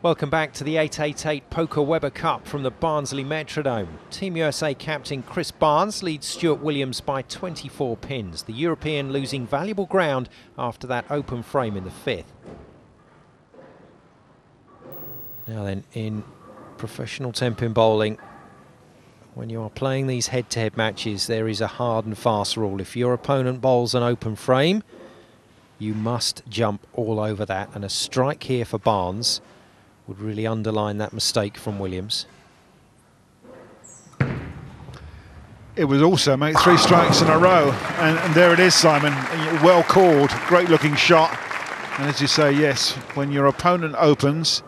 Welcome back to the 888 Poker Weber Cup from the Barnsley Metrodome. Team USA captain Chris Barnes leads Stuart Williams by 24 pins. The European losing valuable ground after that open frame in the fifth. Now then, in professional 10-pin bowling, when you are playing these head-to-head matches, there is a hard and fast rule. If your opponent bowls an open frame, you must jump all over that. And a strike here for Barnes would really underline that mistake from Williams. It was also make 3 strikes in a row, and there it is, Simon. Well called, great looking shot. And as you say, yes, when your opponent opens,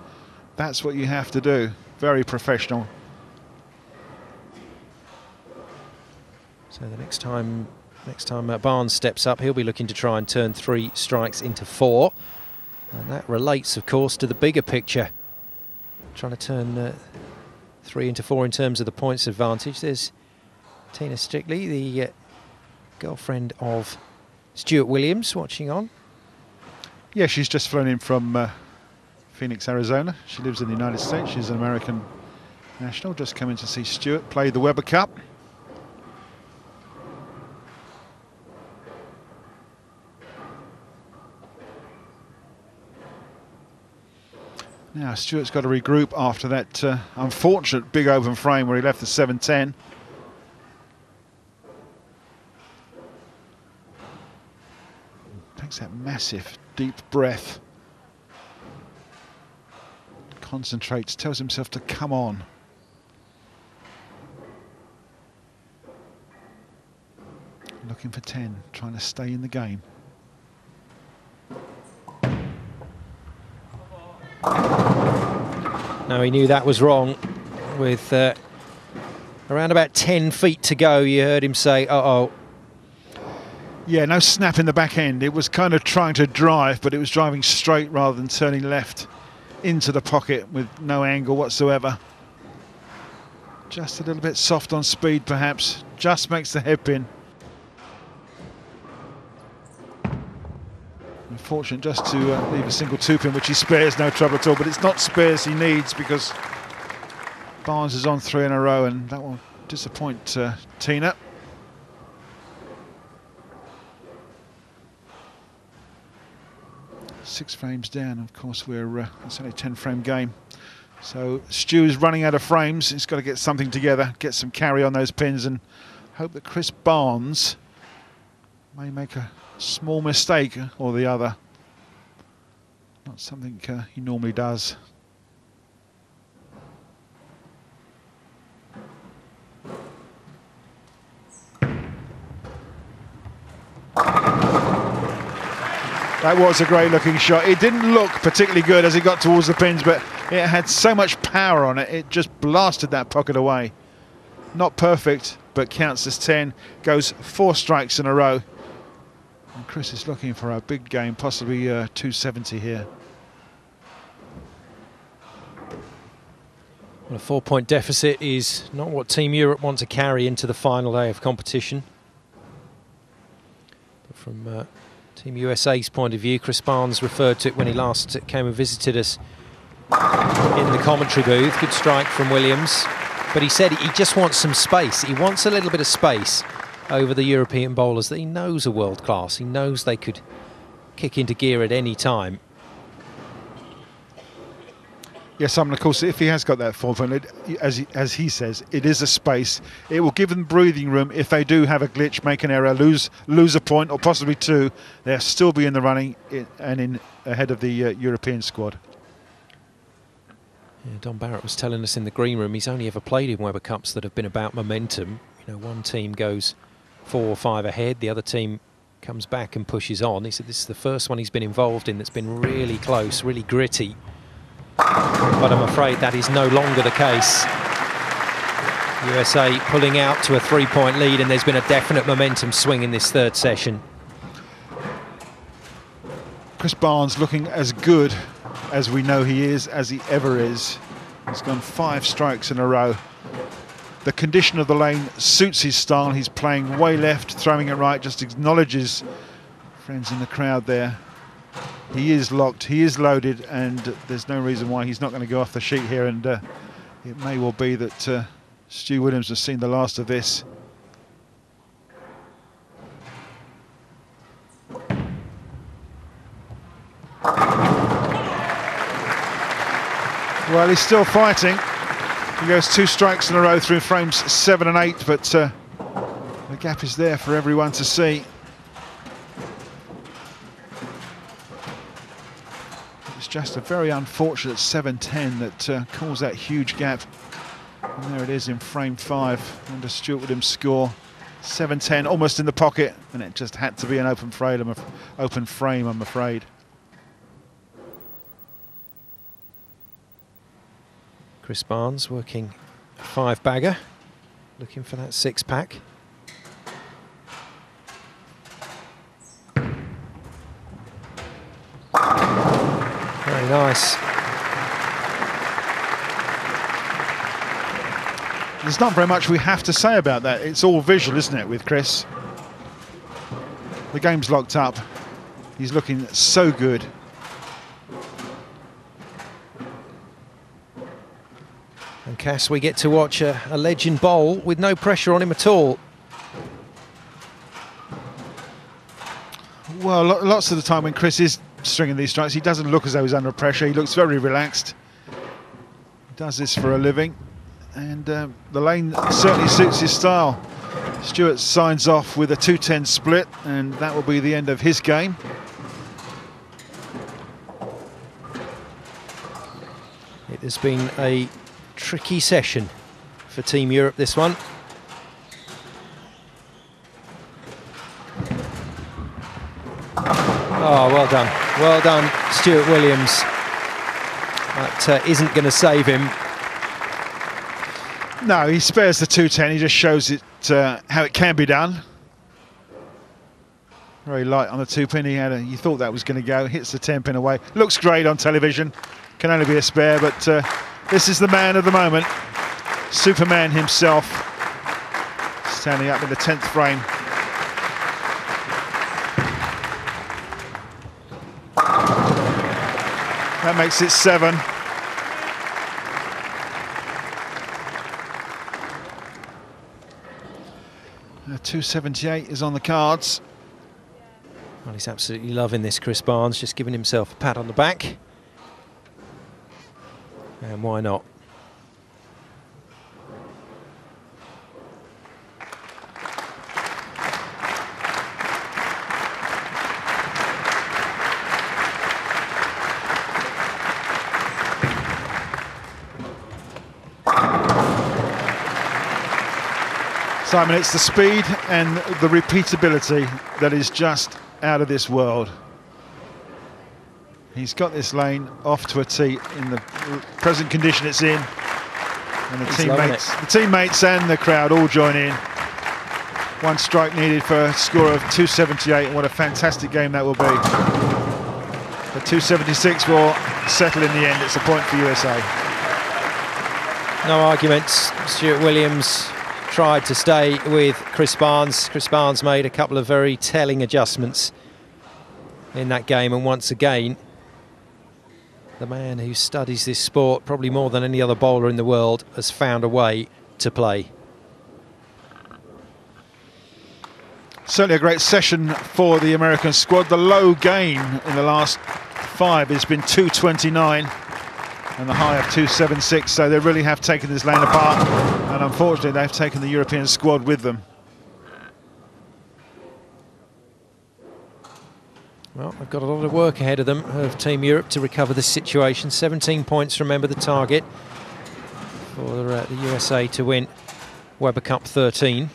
that's what you have to do. Very professional. So the next time Barnes steps up, he'll be looking to try and turn 3 strikes into 4. And that relates, of course, to the bigger picture. Trying to turn 3 into 4 in terms of the points advantage. There's Tina Strictly, the girlfriend of Stuart Williams, watching on. Yeah, she's just flown in from Phoenix, Arizona. She lives in the United States. She's an American national, just coming to see Stuart play the Weber Cup. Now Stuart's got to regroup after that unfortunate big open frame where he left the 7-10. Takes that massive deep breath. Concentrates, tells himself to come on. Looking for 10, trying to stay in the game. No, he knew that was wrong. With around about 10 feet to go, you heard him say, uh-oh. Yeah, no snap in the back end. It was kind of trying to drive, but it was driving straight rather than turning left into the pocket with no angle whatsoever. Just a little bit soft on speed, perhaps. Just makes the hairpin. Unfortunate just to leave a single 2-pin, which he spares, no trouble at all. But it's not spares he needs, because Barnes is on 3 in a row, and that will disappoint Tina. Six frames down, of course. It's only a 10-frame game, so Stu is running out of frames. He's got to get something together, get some carry on those pins, and hope that Chris Barnes may make a small mistake or the other. Not something he normally does. That was a great looking shot. It didn't look particularly good as it got towards the pins, but it had so much power on it, it just blasted that pocket away. Not perfect, but counts as 10. Goes 4 strikes in a row. And Chris is looking for a big game, possibly 270 here. Well, a 4-point deficit is not what Team Europe want to carry into the final day of competition. But from Team USA's point of view, Chris Barnes referred to it when he last came and visited us in the commentary booth. Good strike from Williams, but he said he just wants some space. He wants a little bit of space over the European bowlers that he knows are world class. He knows they could kick into gear at any time. Yes, Simon, of course, if he has got that 4-point, as he says, it is a space. It will give them breathing room. If they do have a glitch, make an error, lose a point or possibly 2, they'll still be in the running and ahead of the European squad. Yeah, Dom Barrett was telling us in the green room he's only ever played in Weber Cups that have been about momentum. You know, one team goes 4 or 5 ahead, the other team comes back and pushes on. He said this is the first one he's been involved in that's been really close, really gritty. But I'm afraid that is no longer the case. USA pulling out to a 3-point lead, and there's been a definite momentum swing in this third session. Chris Barnes looking as good as we know he is, as he ever is. He's gone 5 strikes in a row. The condition of the lane suits his style. He's playing way left, throwing it right, just acknowledges friends in the crowd there. He is locked, he is loaded, and there's no reason why he's not going to go off the sheet here, and it may well be that Stuart Williams has seen the last of this. Well, he's still fighting. He goes 2 strikes in a row through frames 7 and 8, but the gap is there for everyone to see. It's just a very unfortunate 7-10 that caused that huge gap. And there it is in frame 5 under Stuart Williams' score. 7-10, almost in the pocket, and it just had to be an open frame, I'm afraid. Chris Barnes working a 5-bagger, looking for that 6-pack. Very nice. There's not very much we have to say about that. It's all visual, isn't it, with Chris? The game's locked up. He's looking so good. And Cass, we get to watch a legend bowl with no pressure on him at all. Well, lots of the time when Chris is stringing these strikes, he doesn't look as though he's under pressure. He looks very relaxed. He does this for a living, and the lane certainly suits his style. Stuart signs off with a 2-10 split, and that will be the end of his game. It has been a tricky session for Team Europe, this one. Oh, well done. Well done, Stuart Williams. That isn't going to save him. No, he spares the 2-10. He just shows it how it can be done. Very light on the 2-pin. He thought that was going to go. Hits the 10-pin away. Looks great on television. Can only be a spare, but this is the man of the moment. Superman himself. Standing up in the 10th frame. That makes it 7. A 278 is on the cards. Well, he's absolutely loving this, Chris Barnes, just giving himself a pat on the back. And why not? Simon, it's the speed and the repeatability that is just out of this world. He's got this lane off to a tee in the present condition it's in, and the teammates and the crowd all join in. 1 strike needed for a score of 278, and what a fantastic game that will be. The 276 will settle in the end. It's a point for USA. No arguments. Stuart Williams tried to stay with Chris Barnes. Chris Barnes made a couple of very telling adjustments in that game, and once again, the man who studies this sport probably more than any other bowler in the world has found a way to play. Certainly a great session for the American squad. The low gain in the last 5 has been 229 and the high of 276, so they really have taken this lane apart, and unfortunately they've taken the European squad with them. Well, they've got a lot of work ahead of them, of Team Europe, to recover this situation. 17 points, remember, the target for the USA to win Weber Cup 13.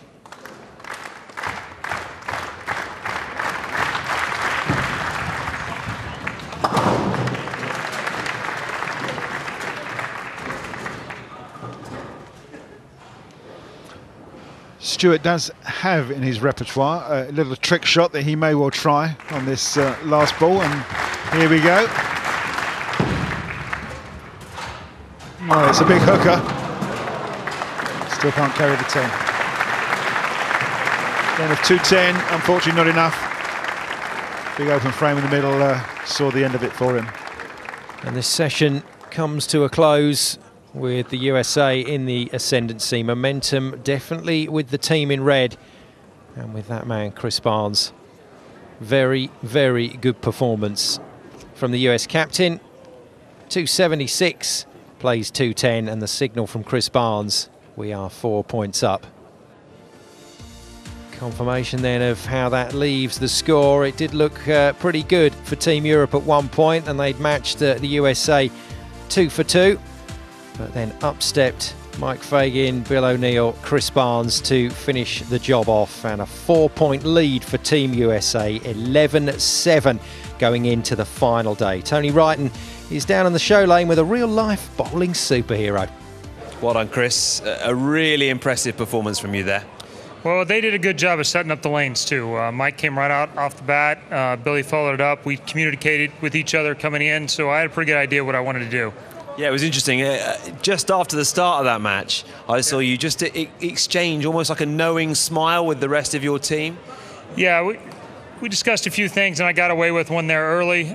Stuart does have in his repertoire a little trick shot that he may well try on this last ball, and here we go. Oh, it's a big hooker. Still can't carry the 10. Game of 210, unfortunately not enough. Big open frame in the middle saw the end of it for him. And this session comes to a close with the USA in the ascendancy. Momentum definitely with the team in red. And with that man, Chris Barnes. Very, very good performance from the US captain. 276, plays 210, and the signal from Chris Barnes. We are 4 points up. Confirmation then of how that leaves the score. It did look pretty good for Team Europe at 1 point, and they'd matched the USA 2 for 2. But then up stepped Mike Fagan, Bill O'Neill, Chris Barnes to finish the job off, and a 4-point lead for Team USA, 11-7 going into the final day. Tony Wrighton is down on the show lane with a real-life bowling superhero. Well done, Chris. A really impressive performance from you there. Well, they did a good job of setting up the lanes too. Mike came right out off the bat. Billy followed it up. We communicated with each other coming in, so I had a pretty good idea what I wanted to do. Yeah, it was interesting. Just after the start of that match, I saw you just exchange almost like a knowing smile with the rest of your team. Yeah, we discussed a few things, and I got away with one there early.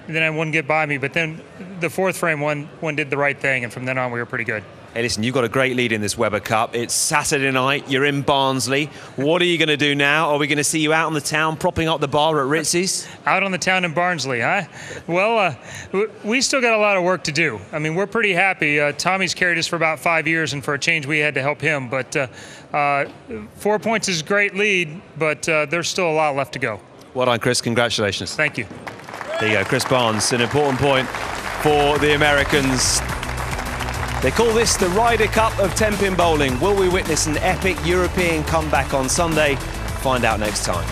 Then I wouldn't get by me, but then the fourth frame one did the right thing, and from then on we were pretty good. Hey, listen, you've got a great lead in this Weber Cup. It's Saturday night, you're in Barnsley. What are you going to do now? Are we going to see you out on the town propping up the bar at Ritzy's? Out on the town in Barnsley, huh? Well, we still got a lot of work to do. I mean, we're pretty happy. Tommy's carried us for about 5 years, and for a change we had to help him. But 4 points is a great lead, but there's still a lot left to go. Well done, Chris. Congratulations. Thank you. There you go, Chris Barnes, an important point for the Americans. They call this the Ryder Cup of 10-pin bowling. Will we witness an epic European comeback on Sunday? Find out next time.